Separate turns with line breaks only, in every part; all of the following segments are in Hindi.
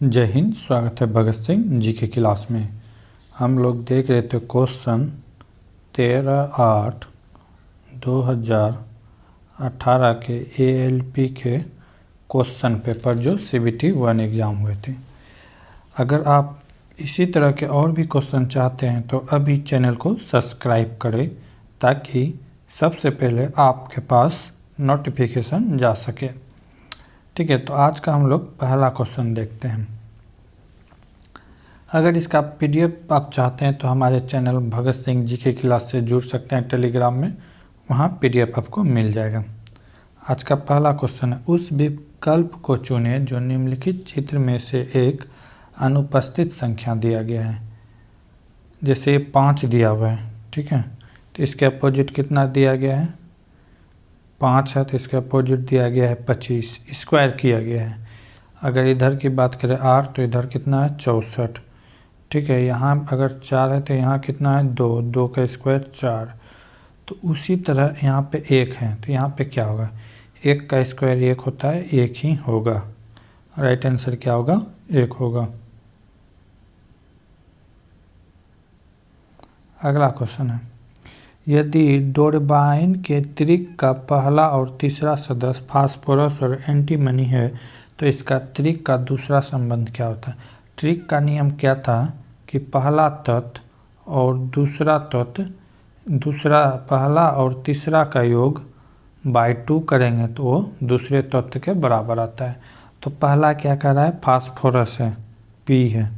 जय हिंद। स्वागत है भगत सिंह जी के क्लास में। हम लोग देख रहे थे क्वेश्चन 13/8/2018 के ALP के क्वेश्चन पेपर जो CBT 1 एग्ज़ाम हुए थे। अगर आप इसी तरह के और भी क्वेश्चन चाहते हैं तो अभी चैनल को सब्सक्राइब करें ताकि सबसे पहले आपके पास नोटिफिकेशन जा सके। ठीक है, तो आज का हम लोग पहला क्वेश्चन देखते हैं। अगर इसका PDF आप चाहते हैं तो हमारे चैनल भगत सिंह जी के क्लास से जुड़ सकते हैं टेलीग्राम में, वहाँ PDF आपको मिल जाएगा। आज का पहला क्वेश्चन है, उस विकल्प को चुनें जो निम्नलिखित चित्र में से एक अनुपस्थित संख्या दिया गया है। जैसे 5 दिया हुआ है, ठीक है, तो इसके अपोजिट कितना दिया गया है? 5 है, तो इसके अपोजिट दिया गया है 25, स्क्वायर किया गया है। अगर इधर की बात करें 8 तो इधर कितना है? 64। ठीक है, यहाँ अगर 4 है तो यहाँ कितना है? 2, 2 का स्क्वायर 4। तो उसी तरह यहाँ पे 1 है तो यहाँ पे क्या होगा? 1 का स्क्वायर 1 होता है, 1 ही होगा। राइट आंसर क्या होगा? 1 होगा। अगला क्वेश्चन है, यदि डोरबाइन के त्रिक का पहला और तीसरा सदस्य फास्फोरस और एंटीमनी है तो इसका त्रिक का दूसरा संबंध क्या होता है? ट्रिक का नियम क्या था कि पहला तत्व और दूसरा तत्व, पहला और तीसरा का योग बाई 2 करेंगे तो वो दूसरे तत्व के बराबर आता है। तो पहला क्या कर रहा है? फास्फोरस है, P है,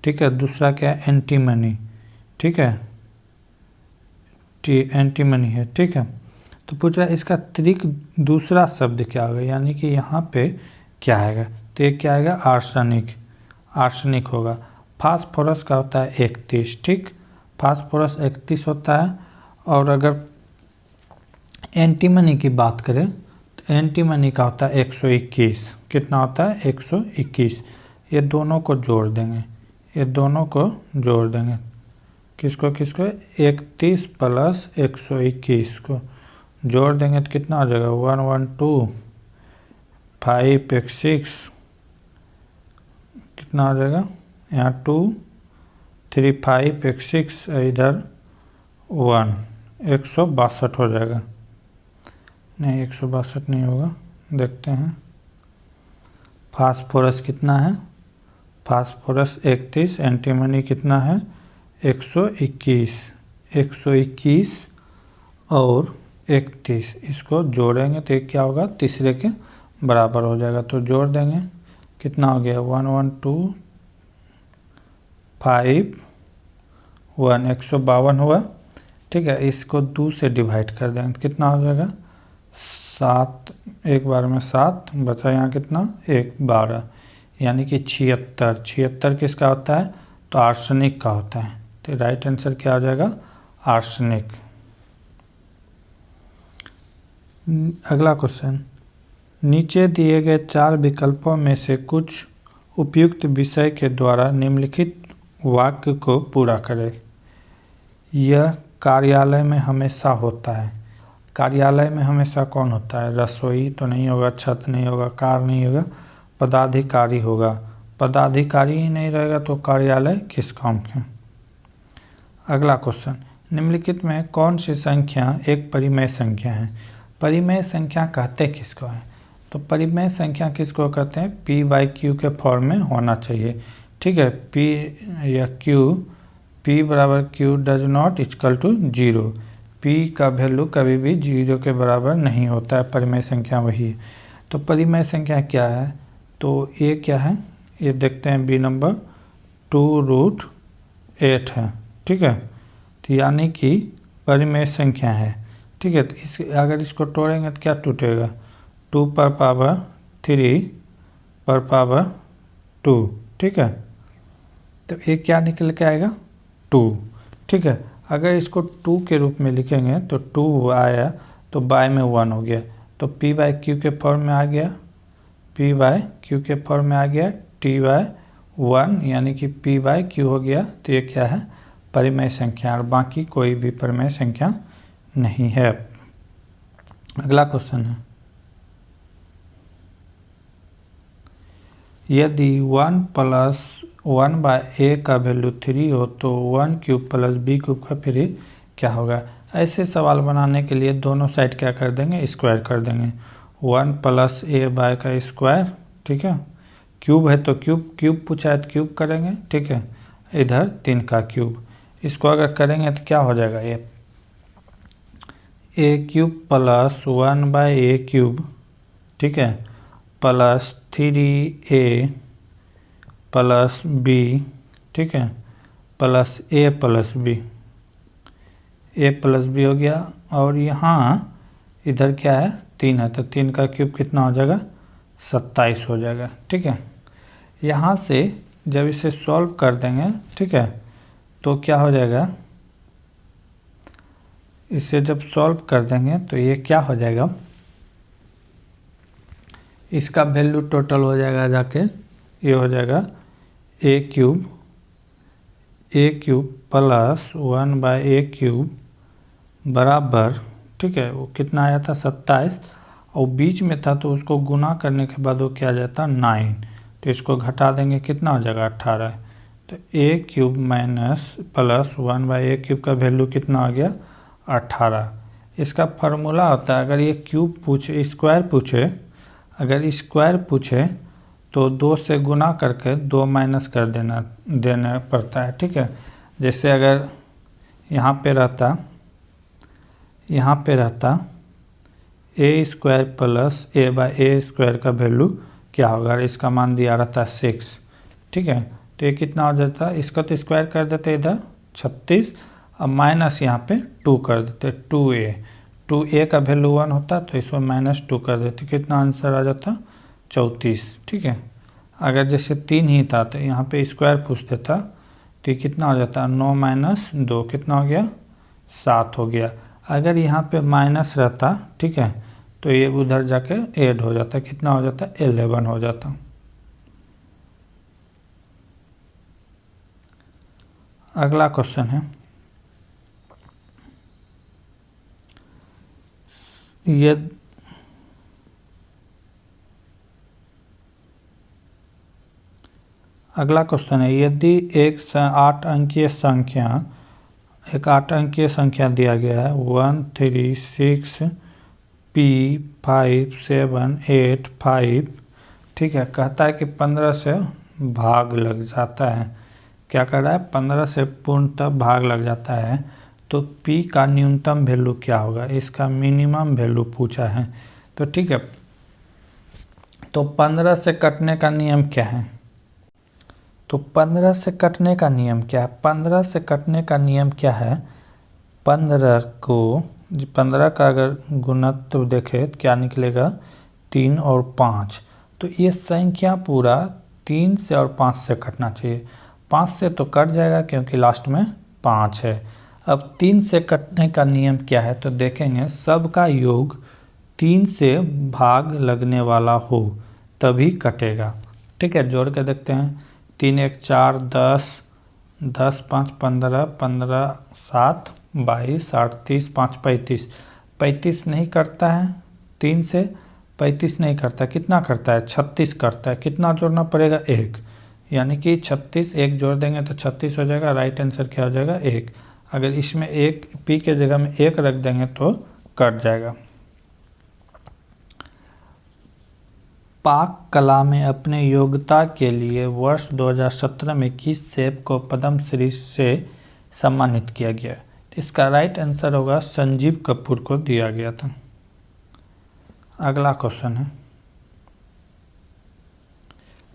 ठीक है। दूसरा क्या है? एंटीमनी, ठीक है, एंटीमनी है, ठीक है। तो पूछ रहा है इसका त्रिक दूसरा शब्द क्या होगा, यानी कि यहाँ पे क्या आएगा? तो ये क्या आएगा? आर्सेनिक, आर्सेनिक होगा। फास्फोरस का होता है 31, ठीक, फास्फोरस 31 होता है। और अगर एंटीमनी की बात करें तो एंटीमनी का होता है 121। कितना होता है? 121। ये दोनों को जोड़ देंगे, ये दोनों को जोड़ देंगे, किसको किसको? 31 प्लस 121 को जोड़ देंगे तो कितना हो जाएगा? 112 5x6 कितना हो जाएगा? यहाँ 2 3 5x6 इधर 1 162 हो जाएगा। नहीं, 162 नहीं होगा, देखते हैं। फास्फोरस कितना है? फास्फोरस 31, एंटीमनी कितना है? 121। 121 और 31 इसको जोड़ेंगे तो क्या होगा? तीसरे के बराबर हो जाएगा। तो जोड़ देंगे, कितना हो गया? 112 5 1 152 हुआ, ठीक है। इसको 2 से डिवाइड कर देंगे तो कितना हो जाएगा? 7, एक बार में 7 बचा, यहाँ कितना? 1 12, यानी कि 76। 76 किसका होता है? तो आर्सेनिक का होता है। तो राइट आंसर क्या हो जाएगा? आर्सेनिक। अगला क्वेश्चन, नीचे दिए गए 4 विकल्पों में से कुछ उपयुक्त विषय के द्वारा निम्नलिखित वाक्य को पूरा करें। यह कार्यालय में हमेशा होता है। कार्यालय में हमेशा कौन होता है? रसोई तो नहीं होगा, छत नहीं होगा, कार नहीं होगा, पदाधिकारी होगा। पदाधिकारी ही नहीं रहेगा तो कार्यालय किस काम के? अगला क्वेश्चन, निम्नलिखित में कौन सी संख्या एक परिमेय संख्या है? परिमेय संख्या कहते किसको है? तो परिमेय संख्या किसको कहते हैं? P/Q के फॉर्म में होना चाहिए, ठीक है। P या Q, P बराबर Q does not equal to 0। P का वैल्यू कभी भी 0 के बराबर नहीं होता है, परिमेय संख्या वही है। तो परिमेय संख्या क्या है? तो ये क्या है? ये देखते हैं, B नंबर 2√8 है, ठीक है। तो यानी कि परिमेय संख्या है, ठीक है। तो इस अगर इसको तोड़ेंगे तो क्या टूटेगा? 2 पर पावर 3 पर पावर 2, ठीक है। तो ये क्या निकल के आएगा? 2, ठीक है। अगर इसको 2 के रूप में लिखेंगे तो 2 आया तो बाय में 1 हो गया, तो P/Q के फॉर्म में आ गया, P/Q के फॉर्म में आ गया T/1, यानी कि P/Q हो गया। तो ये क्या है? परिमेय संख्या, और बाकी कोई भी परिमेय संख्या नहीं है। अगला क्वेश्चन है, यदि 1+1/a का वैल्यू 3 हो तो 1³ + b³ का फिर क्या होगा। ऐसे सवाल बनाने के लिए दोनों साइड क्या कर देंगे, स्क्वायर कर देंगे। 1 + a/ का स्क्वायर, ठीक है, क्यूब है तो क्यूब पूछा है तो क्यूब करेंगे, ठीक है, इधर 3 का क्यूब, इसको अगर करेंगे तो क्या हो जाएगा, ये a³ + 1/a³, ठीक है, + 3a + b, ठीक है, + a + b, a + b हो गया। और यहाँ इधर क्या है, 3 है तो 3 का क्यूब कितना हो जाएगा, 27 हो जाएगा, ठीक है। यहाँ से जब इसे सॉल्व कर देंगे, ठीक है, तो क्या हो जाएगा, इसे जब सॉल्व कर देंगे तो ये क्या हो जाएगा, इसका वैल्यू टोटल हो जाएगा जाके, ये हो जाएगा a³ + 1/a³ बराबर, ठीक है, वो कितना आया था 27, और बीच में था तो उसको गुना करने के बाद वो क्या आ जाता 9, तो इसको घटा देंगे कितना हो जाएगा 18। तो a³ + 1/a³ का वैल्यू कितना आ गया 18। इसका फार्मूला होता है, अगर ये क्यूब पूछे, स्क्वायर पूछे, अगर स्क्वायर पूछे तो 2 से गुना करके 2 माइनस कर देना पड़ता है, ठीक है। जैसे अगर यहाँ पे रहता a² + a/a² का वैल्यू क्या होगा, इसका मान दिया रहता 6, ठीक है, तो ये कितना हो जाता है, इसका तो स्क्वायर कर देते इधर 36, अब माइनस यहाँ पे 2 कर देते, 2a का वैल्यू 1 होता तो इसमें -2 कर देते, कितना आंसर आ जाता 34, ठीक है। अगर जैसे 3 ही था तो यहाँ पे स्क्वायर पूछ देता तो ये कितना हो जाता 9 - 2 कितना हो गया 7 हो गया। अगर यहाँ पे माइनस रहता, ठीक है, तो ये उधर जाके ऐड हो जाता, कितना हो जाता 11 हो जाता। अगला क्वेश्चन है, ये अगला क्वेश्चन है, यदि एक 8 अंकीय संख्या दिया गया है 1 3 6 p 5 7 8 5, ठीक है, कहता है कि 15 से भाग लग जाता है, क्या कर रहा है 15 से पूर्णतः भाग लग जाता है, तो p का न्यूनतम वैल्यू क्या होगा, इसका मिनिमम वैल्यू पूछा है। तो ठीक है, तो 15 से कटने का नियम क्या है, तो 15 से कटने का नियम क्या है, 15 से कटने का नियम क्या है, 15 का अगर गुणत्व देखें तो क्या निकलेगा 3 और 5, तो ये संख्या पूरा 3 से और 5 से कटना चाहिए, 5 से तो कट जाएगा क्योंकि लास्ट में 5 है। अब 3 से कटने का नियम क्या है, तो देखेंगे सबका योग 3 से भाग लगने वाला हो तभी कटेगा, ठीक है, जोड़ के देखते हैं, 3 1 4 10 10 5 15 15 7 22 8 30 5 35 35 नहीं करता है, 3 से 35 नहीं करता, कितना करता है 36 करता है, कितना जोड़ना पड़ेगा 1, यानी कि 36 1 जोड़ देंगे तो 36 हो जाएगा, राइट आंसर क्या हो जाएगा 1। अगर इसमें 1 p के जगह में 1 रख देंगे तो कट जाएगा। पाक कला में अपने योग्यता के लिए वर्ष 2017 में किस शेफ को पद्मश्री से सम्मानित किया गया, तो इसका राइट आंसर होगा संजीव कपूर को दिया गया था। अगला क्वेश्चन है,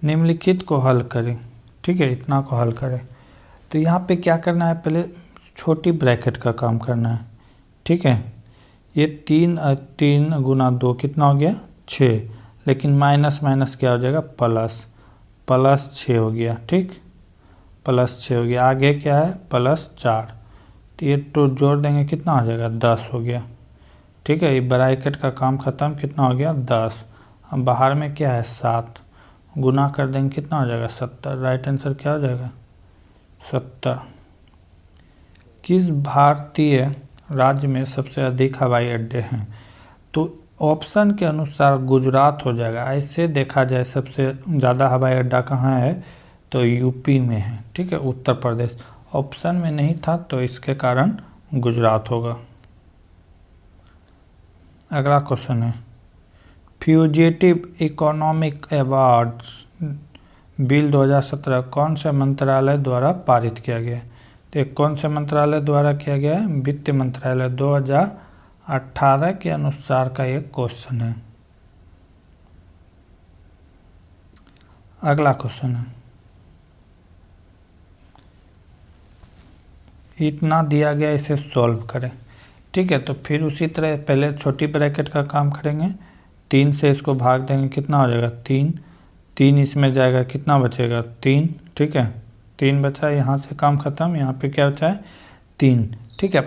निम्नलिखित को हल करें, ठीक है, इतना को हल करें, तो यहाँ पे क्या करना है, पहले छोटी ब्रैकेट का काम करना है, ठीक है, ये 3 गुना 2 कितना हो गया 6, लेकिन माइनस माइनस क्या हो जाएगा प्लस 6 हो गया, ठीक, +6 हो गया, आगे क्या है +4, तो ये तो जोड़ देंगे कितना हो जाएगा 10 हो गया, ठीक है, ये ब्रैकेट का काम खत्म, कितना हो गया 10, अब बाहर में क्या है 7, गुना कर देंगे कितना हो जाएगा 70, राइट आंसर क्या हो जाएगा 70। किस भारतीय राज्य में सबसे अधिक हवाई अड्डे हैं, तो ऑप्शन के अनुसार गुजरात हो जाएगा। ऐसे देखा जाए सबसे ज़्यादा हवाई अड्डा कहाँ है तो यूपी में है, ठीक है, उत्तर प्रदेश। ऑप्शन में नहीं था तो इसके कारण गुजरात होगा। अगला क्वेश्चन है फ्यूजिटिव इकोनॉमिक अवार्ड्स बिल 2017 कौन से मंत्रालय द्वारा पारित किया गया है? तो कौन से मंत्रालय द्वारा किया गया है? वित्त मंत्रालय। 2018 के अनुसार का एक क्वेश्चन है। अगला क्वेश्चन है इतना दिया गया, इसे सॉल्व करें, ठीक है। तो फिर उसी तरह पहले छोटी ब्रैकेट का काम करेंगे, 3 से इसको भाग देंगे, कितना हो जाएगा 3, 3 इसमें जाएगा, कितना बचेगा 3, ठीक है, 3 बचा, यहाँ से काम खत्म, यहाँ पे क्या बचा है 3, ठीक है।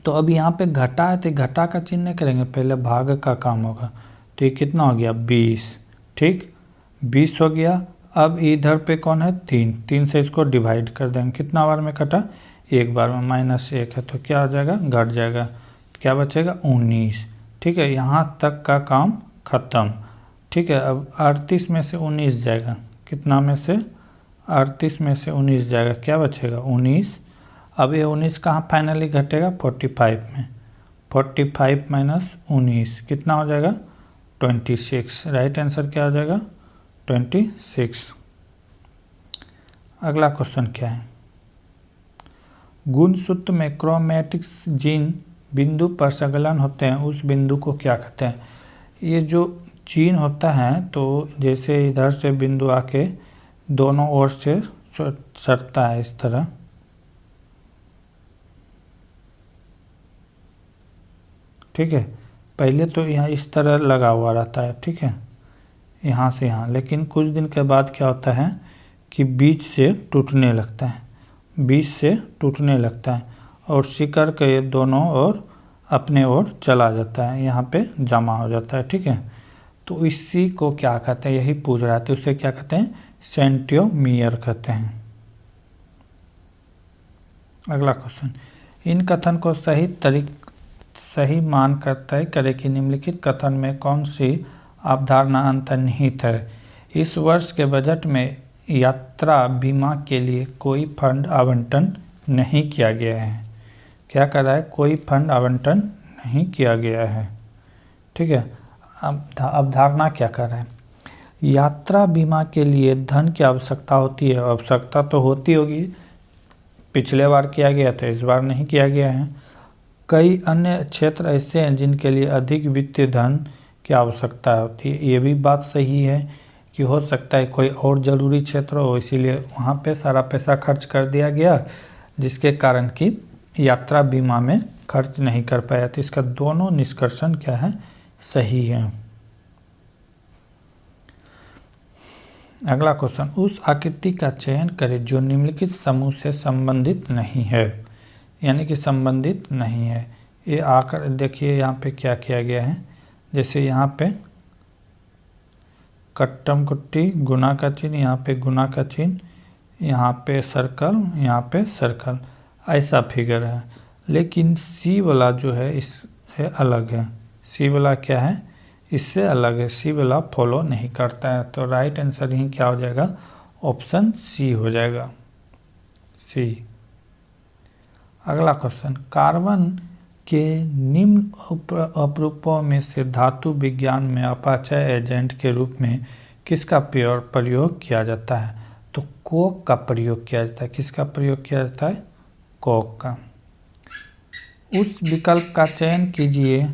तो अब यहाँ पे घटा है तो घटा का चिन्ह नहीं करेंगे, पहले भाग का काम होगा। तो ये कितना हो गया 20, ठीक, 20 हो गया। अब इधर पे कौन है 3, 3 से इसको डिवाइड कर देंगे, कितना बार में कटा, एक बार में, -1 है तो क्या हो जाएगा घट जाएगा, क्या बचेगा 19, ठीक है। यहाँ तक का काम खत्म, ठीक है। अब 38 में से 19 जाएगा, कितना में से 38 में से 19 जाएगा, क्या बचेगा 19। अब ये 19 कहाँ फाइनली घटेगा 45 में, 45 माइनस 19 कितना हो जाएगा 26। राइट आंसर क्या हो जाएगा 26। अगला क्वेश्चन क्या है गुणसूत्र में क्रोमैटिक्स जिन बिंदु पर संलग्न होते हैं उस बिंदु को क्या कहते हैं? ये जो चीन होता है तो जैसे इधर से बिंदु आके दोनों ओर से सटता है इस तरह, ठीक है। पहले तो यहाँ इस तरह लगा हुआ रहता है, ठीक है, यहाँ से यहाँ, लेकिन कुछ दिन के बाद क्या होता है कि बीच से टूटने लगता है, बीच से टूटने लगता है और शिखर के दोनों ओर अपने ओर चला जाता है, यहाँ पे जमा हो जाता है, ठीक है। तो इसी को क्या कहते हैं, यही पूछ रहा था, उसे क्या कहते हैं सेंटियोमियर कहते हैं। अगला क्वेश्चन इन कथन को सही मानकर तय करें कि निम्नलिखित कथन में कौन सी अवधारणा अंतर्निहित है। इस वर्ष के बजट में यात्रा बीमा के लिए कोई फंड आवंटन नहीं किया गया है। क्या कर रहा है, कोई फंड आवंटन नहीं किया गया है, ठीक है। अवधारणा क्या कर रहा है, यात्रा बीमा के लिए धन की आवश्यकता होती है, आवश्यकता तो होती होगी, पिछले बार किया गया था, इस बार नहीं किया गया है। कई अन्य क्षेत्र ऐसे हैं जिनके लिए अधिक वित्तीय धन की आवश्यकता होती है, ये भी बात सही है कि हो सकता है कोई और ज़रूरी क्षेत्र हो, इसीलिए वहाँ पे सारा पैसा खर्च कर दिया गया, जिसके कारण कि यात्रा बीमा में खर्च नहीं कर पाया। तो इसका दोनों निष्कर्षण क्या है, सही है। अगला क्वेश्चन उस आकृति का चयन करें जो निम्नलिखित समूह से संबंधित नहीं है, यानी कि संबंधित नहीं है। ये आकर देखिए यहाँ पे क्या किया गया है, जैसे यहाँ पे कट्टम कुट्टी गुना का चिन्ह, यहाँ पे गुना का चिन्ह, यहाँ पे सर्कल, यहाँ पे सर्कल, ऐसा फिगर है। लेकिन सी वाला जो है इससे अलग है, सी वाला क्या है इससे अलग है, सी वाला फॉलो नहीं करता है। तो राइट आंसर ही क्या हो जाएगा, ऑप्शन सी हो जाएगा, सी। अगला क्वेश्चन कार्बन के निम्न अपरूपों में से धातु विज्ञान में अपचय एजेंट के रूप में किसका प्रयोग किया जाता है? तो कोक का प्रयोग किया जाता है। किसका प्रयोग किया जाता है, कोक का। उस विकल्प का चयन कीजिए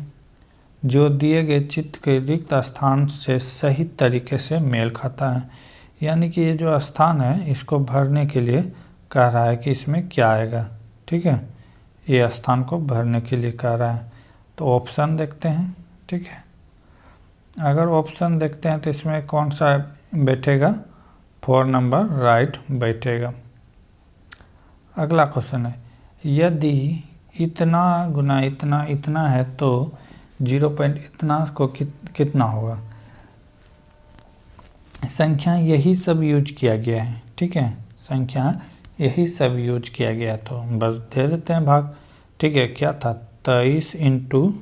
जो दिए गए चित्र के रिक्त स्थान से सही तरीके से मेल खाता है, यानी कि ये जो स्थान है इसको भरने के लिए कह रहा है कि इसमें क्या आएगा, ठीक है, ये स्थान को भरने के लिए कह रहा है। तो ऑप्शन देखते हैं, ठीक है। अगर ऑप्शन देखते हैं तो इसमें कौन सा बैठेगा, 4 नंबर राइट बैठेगा। अगला क्वेश्चन है यदि इतना गुना इतना इतना है तो 0 पॉइंट इतना को कितना होगा। संख्या यही सब यूज किया गया है, ठीक है, संख्या यही सब यूज किया गया, तो बस दे देते हैं भाग, ठीक है। क्या था 23 ×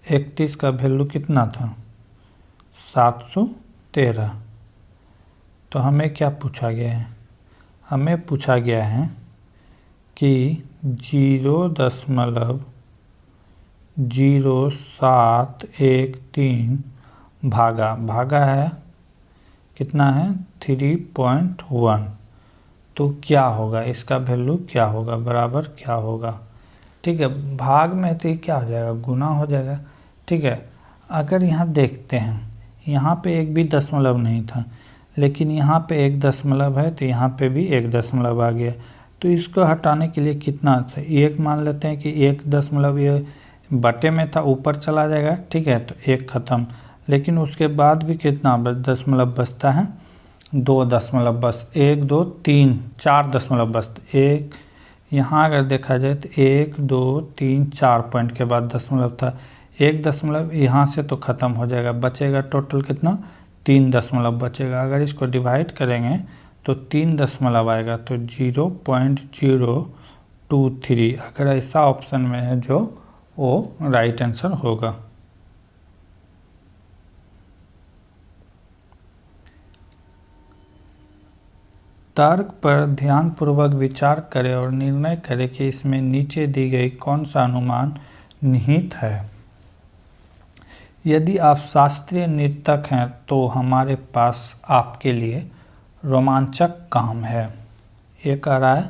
31 का वैल्यू कितना था? 713। तो हमें क्या पूछा गया है? हमें पूछा गया है कि 0.0713 भागा है कितना है? 3.1। तो क्या होगा इसका वैल्यू? क्या होगा? बराबर क्या होगा? ठीक है, भाग में तो ये क्या हो जाएगा? गुना हो जाएगा। ठीक है, अगर यहाँ देखते हैं, यहाँ पे एक भी दशमलव नहीं था, लेकिन यहाँ पे एक दशमलव है, तो यहाँ पे भी एक दशमलव आ गया। तो इसको हटाने के लिए कितना था? एक मान लेते हैं कि एक दशमलव ये बटे में था, ऊपर चला जाएगा। ठीक है, तो एक ख़त्म। लेकिन उसके बाद भी कितना दशमलव बचता है? 2 दशमलव बस, 1 2 3 4 दशमलव बचते। एक यहाँ अगर देखा जाए तो 1 2 3 4 पॉइंट के बाद दशमलव था। एक दशमलव यहाँ से तो ख़त्म हो जाएगा, बचेगा टोटल कितना? 3 दशमलव बचेगा। अगर इसको डिवाइड करेंगे तो 3 दशमलव आएगा, तो 0.023। अगर ऐसा ऑप्शन में है जो वो राइट आंसर होगा। तर्क पर ध्यानपूर्वक विचार करें और निर्णय करें कि इसमें नीचे दी गई कौन सा अनुमान निहित है। यदि आप शास्त्रीय नर्तक हैं तो हमारे पास आपके लिए रोमांचक काम है। ये कह रहा है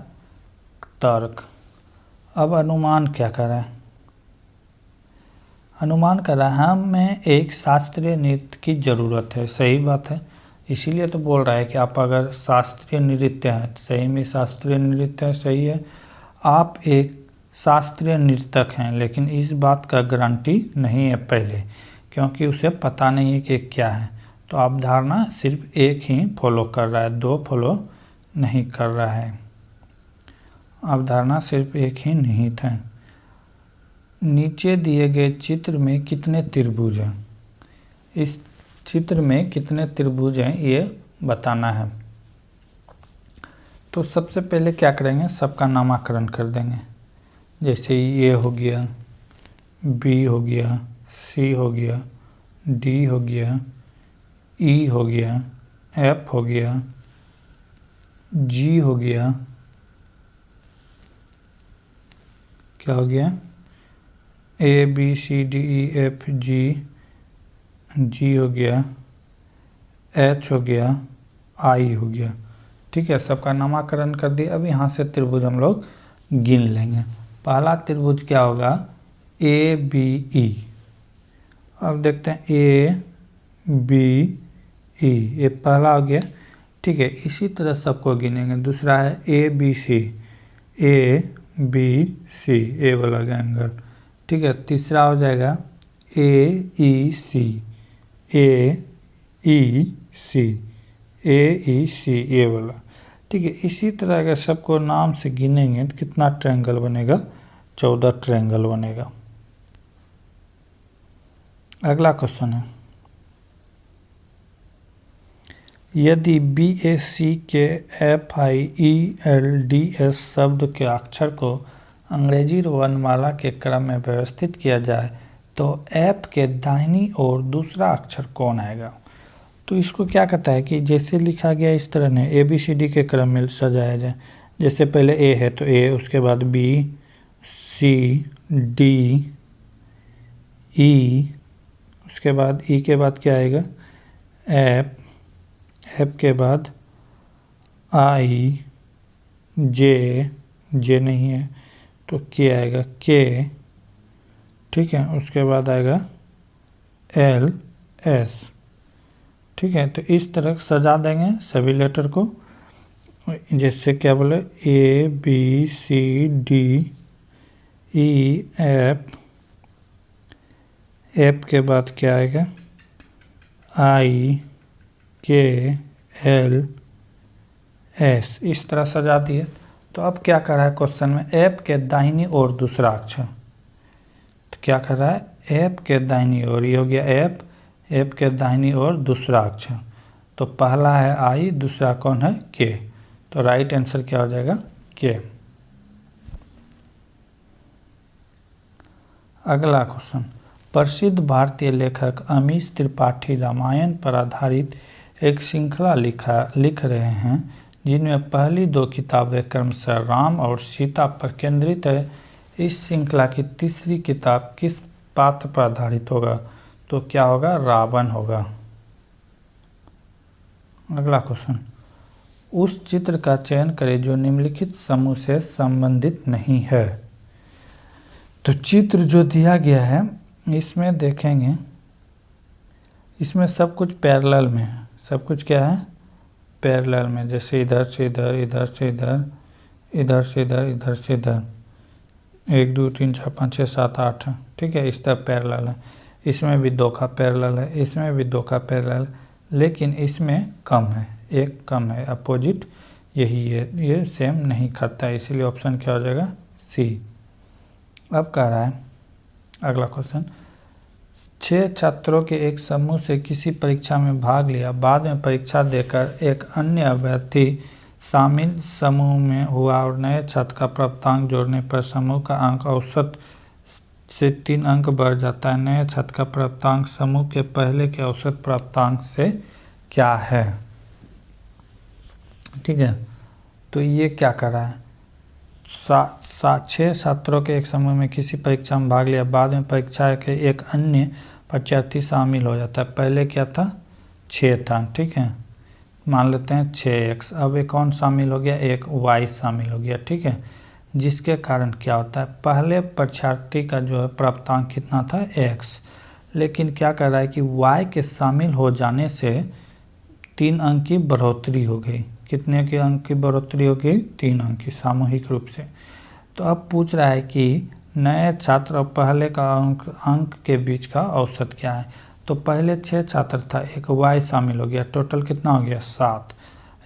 तर्क। अब अनुमान क्या कर रहा है? अनुमान कर रहा है हमें एक शास्त्रीय नृत्य की ज़रूरत है। सही बात है, इसीलिए तो बोल रहा है कि आप अगर शास्त्रीय नृत्य हैं, सही में शास्त्रीय नृत्य है, सही है। आप एक शास्त्रीय नर्तक हैं, लेकिन इस बात का गारंटी नहीं है पहले, क्योंकि उसे पता नहीं है कि क्या है। तो अवधारणा सिर्फ एक ही फॉलो कर रहा है, 2 फॉलो नहीं कर रहा है। अवधारणा सिर्फ एक ही निहित है। नीचे दिए गए चित्र में कितने त्रिभुज हैं? इस चित्र में कितने त्रिभुज हैं ये बताना है। तो सबसे पहले क्या करेंगे? सबका नामकरण कर देंगे। जैसे ए हो गया, बी हो गया, सी हो गया, डी हो गया, ई हो गया, एफ हो गया, जी हो गया, क्या हो गया? A B C D E F G, G हो गया, एच हो गया, आई हो गया। ठीक है, सबका नामकरण कर दिया। अब यहाँ से त्रिभुज हम लोग गिन लेंगे। पहला त्रिभुज क्या होगा? A B E. अब देखते हैं ए बी ई, ये पहला हो गया। ठीक है, इसी तरह सबको गिनेंगे। दूसरा है ए बी सी, ए बी सी, ए वाला एंगल। ठीक है, तीसरा हो जाएगा ए ई सी, ए ई सी, ए ई सी, ये वाला। ठीक है, इसी तरह अगर सबको नाम से गिनेंगे तो कितना ट्रायंगल बनेगा? 14 ट्रायंगल बनेगा। अगला क्वेश्चन है, यदि बी ए सी के F I E L D S शब्द के अक्षर को अंग्रेजी वर्णमाला के क्रम में व्यवस्थित किया जाए तो एफ के दाहिनी ओर दूसरा अक्षर कौन आएगा? तो इसको क्या कहता है कि जैसे लिखा गया इस तरह ने ए बी सी डी के क्रम में सजाया जाए। जैसे पहले ए है तो ए, उसके बाद बी, सी, डी, ई, उसके बाद ई के बाद क्या आएगा? एफ, एफ के बाद आई, जे, जे नहीं है तो के आएगा, के। ठीक है, उसके बाद आएगा एल, एस। ठीक है, तो इस तरह सजा देंगे सभी लेटर को। जैसे क्या बोले? A B C D E F, F के बाद क्या आएगा? आई, के, एल, एस। इस तरह सजा दिए। तो अब क्या कर रहा है क्वेश्चन में? एफ के दाहिनी ओर दूसरा अक्षर। तो क्या कर रहा है? एफ के दाहिनी ओर, ये हो गया एफ, एफ के दाहिनी ओर दूसरा अक्षर। तो पहला है आई, दूसरा कौन है? के। तो राइट आंसर क्या हो जाएगा? के। अगला क्वेश्चन, प्रसिद्ध भारतीय लेखक अमीश त्रिपाठी रामायण पर आधारित एक श्रृंखला लिख रहे हैं, जिनमें पहली 2 किताबें क्रमशः राम और सीता पर केंद्रित है। इस श्रृंखला की तीसरी किताब किस पात्र पर आधारित होगा? तो क्या होगा? रावण होगा। अगला क्वेश्चन, उस चित्र का चयन करें जो निम्नलिखित समूह से संबंधित नहीं है। तो चित्र जो दिया गया है इसमें देखेंगे, इसमें सब कुछ पैरेलल में है। सब कुछ क्या है? पैरेलल में। जैसे इधर से इधर, इधर से इधर, इधर से इधर, इधर से इधर, 1 2 3 4 5 6 7 8, ठीक है, इस तरह पैरेलल है। इसमें भी 2 का पैरेलल है, इसमें भी 2 का पैरेलल, लेकिन इसमें कम है, एक कम है, अपोजिट यही है, ये सेम नहीं खाता है, इसीलिए ऑप्शन क्या हो जाएगा? सी। अब कह रहा है अगला क्वेश्चन, 6 छात्रों के एक समूह से किसी परीक्षा में भाग लिया, बाद में परीक्षा देकर एक अन्य अभ्यर्थी शामिल समूह में हुआ और नए छात्र का प्राप्तांक जोड़ने पर समूह का अंक औसत से 3 अंक बढ़ जाता है। नए छात्र का प्राप्तांक समूह के पहले के औसत प्राप्तांक से क्या है? ठीक है, तो ये क्या कर रहा है? 6 छात्रों के एक समूह में किसी परीक्षा में भाग लिया, बाद में परीक्षा के एक अन्य परीक्षार्थी शामिल हो जाता है। पहले क्या था? 6 था, ठीक है, मान लेते हैं 6x। अब एक कौन शामिल हो गया? एक y शामिल हो गया, ठीक है, जिसके कारण क्या होता है? पहले परीक्षार्थी का जो है प्राप्तांक कितना था? x, लेकिन क्या कर रहा है कि y के शामिल हो जाने से 3 अंक की बढ़ोतरी हो गई। कितने के अंक की बढ़ोतरी हो गई? 3 अंक की, सामूहिक रूप से। तो अब पूछ रहा है कि नए छात्र और पहले का अंक के बीच का औसत क्या है? तो पहले 6 छात्र था, एक y शामिल हो गया, टोटल कितना हो गया? 7।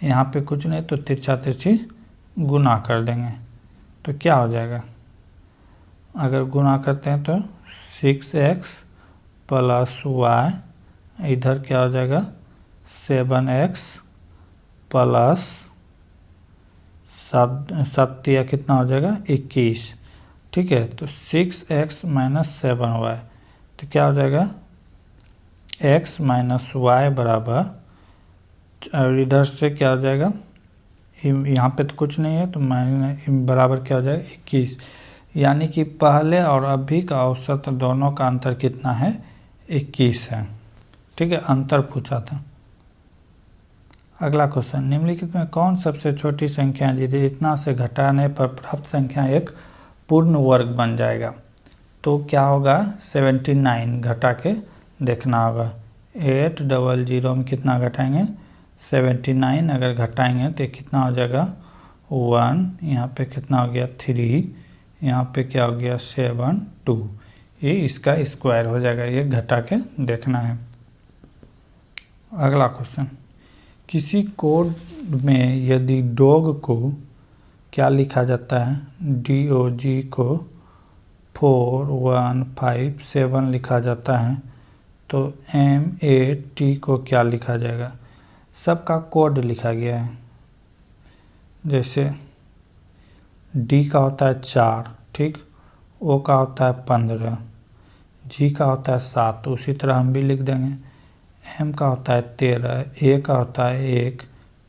यहाँ पे कुछ नहीं तो तिरछा तिरछी गुना कर देंगे, तो क्या हो जाएगा? अगर गुना करते हैं तो 6x प्लस y, इधर क्या हो जाएगा? 7x प्लस 7 या कितना हो जाएगा? 21, ठीक है। तो 6x माइनस 7y, तो क्या हो जाएगा? x माइनस वाई बराबर, और इधर से क्या हो जाएगा? यहाँ पे तो कुछ नहीं है, तो माइनस बराबर क्या हो जाएगा? 21। यानी कि पहले और अभी का औसत दोनों का अंतर कितना है? 21 है, ठीक है, अंतर पूछा था। अगला क्वेश्चन, निम्नलिखित में कौन सबसे छोटी संख्या है जितना से घटाने पर प्राप्त संख्या एक पूर्ण वर्ग बन जाएगा? तो क्या होगा? 79 घटा के देखना होगा। 800 में कितना घटाएंगे? 79। अगर घटाएंगे तो कितना हो जाएगा? 1, यहाँ पे कितना हो गया? 3, यहाँ पे क्या हो गया? 7 2, ये इसका स्क्वायर हो जाएगा, ये घटा के देखना है। अगला क्वेश्चन, किसी कोड में यदि डॉग को क्या लिखा जाता है? DOG को 4 1 5 7 लिखा जाता है, तो MAT को क्या लिखा जाएगा? सबका कोड लिखा गया है। जैसे D का होता है 4, ठीक, O का होता है 15, G का होता है 7, उसी तरह हम भी लिख देंगे। M का होता है 13, A का होता है 1,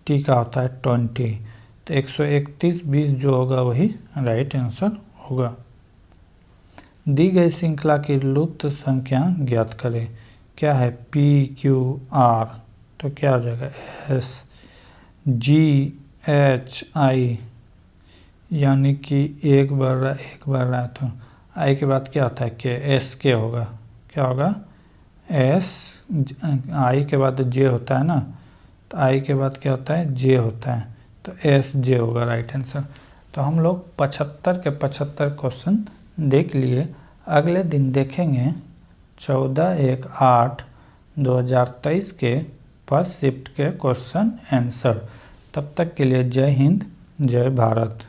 T का होता है 20, तो 131 20 जो होगा वही राइट आंसर होगा। दी गई श्रृंखला की लुप्त संख्या ज्ञात करें। क्या है? PQR, तो क्या हो जाएगा? SGHI, यानी कि एक बढ़ रहा है, तो I के बाद क्या होता है? SK होगा, क्या होगा? I के बाद J होता है ना, तो I के बाद क्या होता है? J होता है, तो SJ होगा राइट आंसर। तो हम लोग 75 के 75 क्वेश्चन देख लिए। अगले दिन देखेंगे 14/1/8/2023 के फर्स्ट शिफ्ट के क्वेश्चन आंसर। तब तक के लिए जय हिंद, जय भारत।